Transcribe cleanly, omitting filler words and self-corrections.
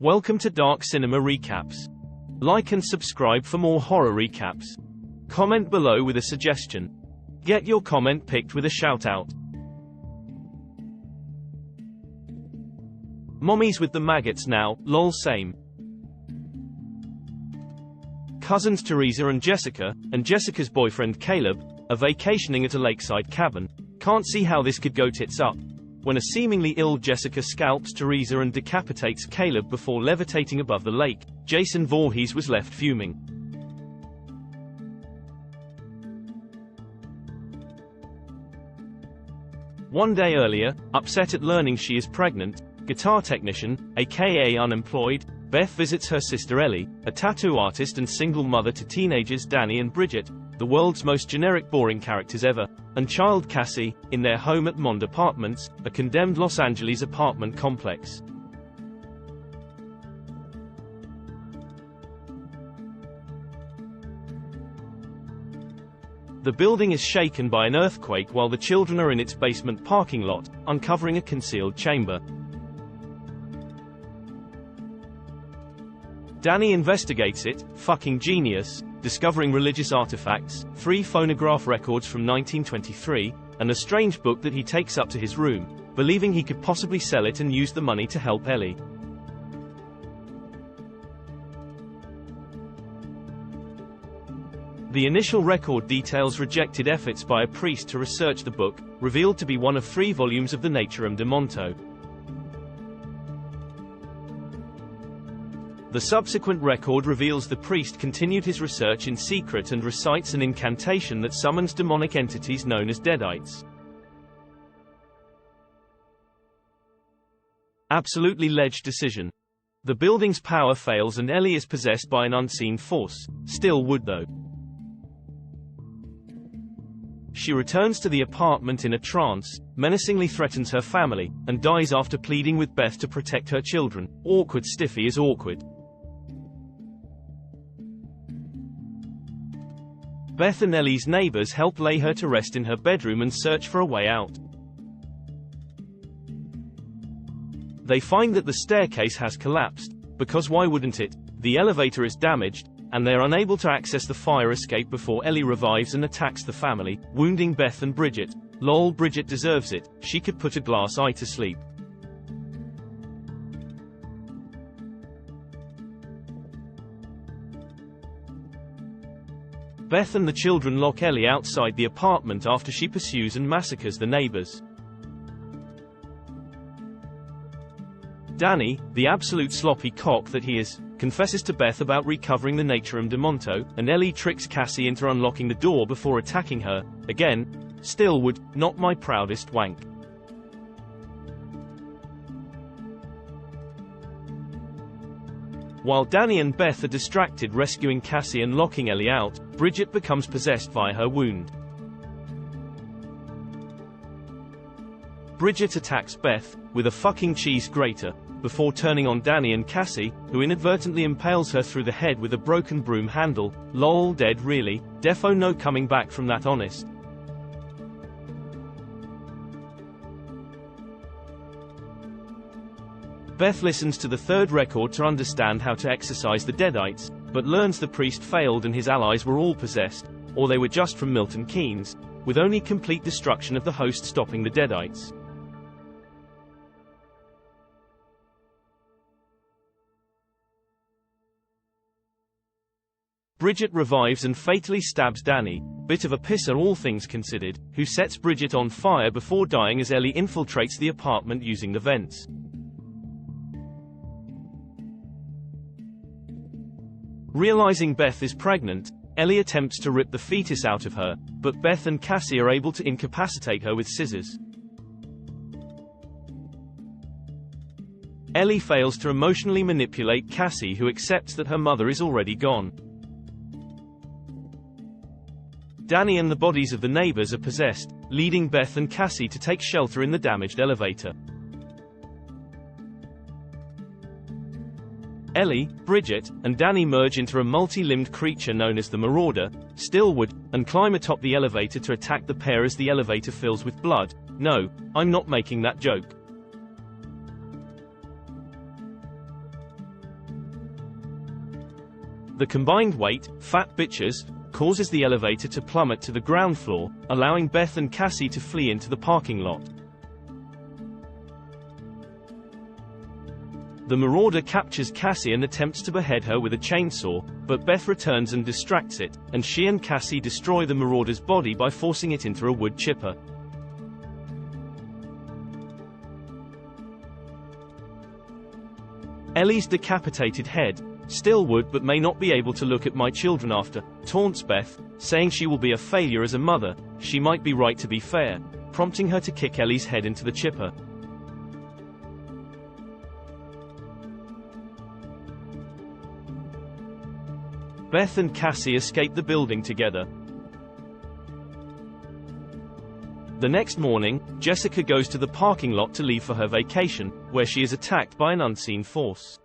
Welcome to Dark Cinema Recaps. Like and subscribe for more horror recaps. Comment below with a suggestion. Get your comment picked with a shout out. Mommies with the maggots now, lol same. Cousins Teresa and Jessica's boyfriend Caleb, are vacationing at a lakeside cabin. Can't see how this could go tits up. When a seemingly ill Jessica scalps Teresa and decapitates Caleb before levitating above the lake, Jason Voorhees was left fuming. One day earlier, upset at learning she is pregnant, guitar technician, aka unemployed, Beth visits her sister Ellie, a tattoo artist and single mother to teenagers Danny and Bridget, the world's most generic boring characters ever, and child Cassie, in their home at Mond Apartments, a condemned Los Angeles apartment complex. The building is shaken by an earthquake while the children are in its basement parking lot, uncovering a concealed chamber. Danny investigates it, fucking genius, discovering religious artifacts, 3 phonograph records from 1923, and a strange book that he takes up to his room, believing he could possibly sell it and use the money to help Ellie. The initial record details rejected efforts by a priest to research the book, revealed to be one of 3 volumes of the Naturam de Monto. The subsequent record reveals the priest continued his research in secret and recites an incantation that summons demonic entities known as Deadites. Absolutely ledge decision. The building's power fails and Ellie is possessed by an unseen force, still would though. She returns to the apartment in a trance, menacingly threatens her family, and dies after pleading with Beth to protect her children. Awkward stiffy is awkward. Beth and Ellie's neighbors help lay her to rest in her bedroom and search for a way out. They find that the staircase has collapsed, because why wouldn't it? The elevator is damaged, and they're unable to access the fire escape before Ellie revives and attacks the family, wounding Beth and Bridget. Lol, Bridget deserves it, she could put a glass eye to sleep. Beth and the children lock Ellie outside the apartment after she pursues and massacres the neighbors. Danny, the absolute sloppy cock that he is, confesses to Beth about recovering the Naturam de Monto, and Ellie tricks Cassie into unlocking the door before attacking her. Again, still would, not my proudest wank. While Danny and Beth are distracted rescuing Cassie and locking Ellie out, Bridget becomes possessed by her wound. Bridget attacks Beth, with a fucking cheese grater, before turning on Danny and Cassie, who inadvertently impales her through the head with a broken broom handle. Lol, dead really, defo no coming back from that honest. Beth listens to the 3rd record to understand how to exorcise the Deadites, but learns the priest failed and his allies were all possessed, or they were just from Milton Keynes, with only complete destruction of the host stopping the Deadites. Bridget revives and fatally stabs Danny, bit of a pisser all things considered, who sets Bridget on fire before dying as Ellie infiltrates the apartment using the vents. Realizing Beth is pregnant, Ellie attempts to rip the fetus out of her, but Beth and Cassie are able to incapacitate her with scissors. Ellie fails to emotionally manipulate Cassie, who accepts that her mother is already gone. Danny and the bodies of the neighbors are possessed, leading Beth and Cassie to take shelter in the damaged elevator. Ellie, Bridget, and Danny merge into a multi-limbed creature known as the Marauder, Stillwood, and climb atop the elevator to attack the pair as the elevator fills with blood. No, I'm not making that joke. The combined weight, fat bitches, causes the elevator to plummet to the ground floor, allowing Beth and Cassie to flee into the parking lot. The marauder captures Cassie and attempts to behead her with a chainsaw, but Beth returns and distracts it, and she and Cassie destroy the marauder's body by forcing it into a wood chipper. Ellie's decapitated head, "Still would but may not be able to look at my children after," taunts Beth, saying she will be a failure as a mother. She might be right to be fair, prompting her to kick Ellie's head into the chipper. Beth and Cassie escape the building together. The next morning, Jessica goes to the parking lot to leave for her vacation, where she is attacked by an unseen force.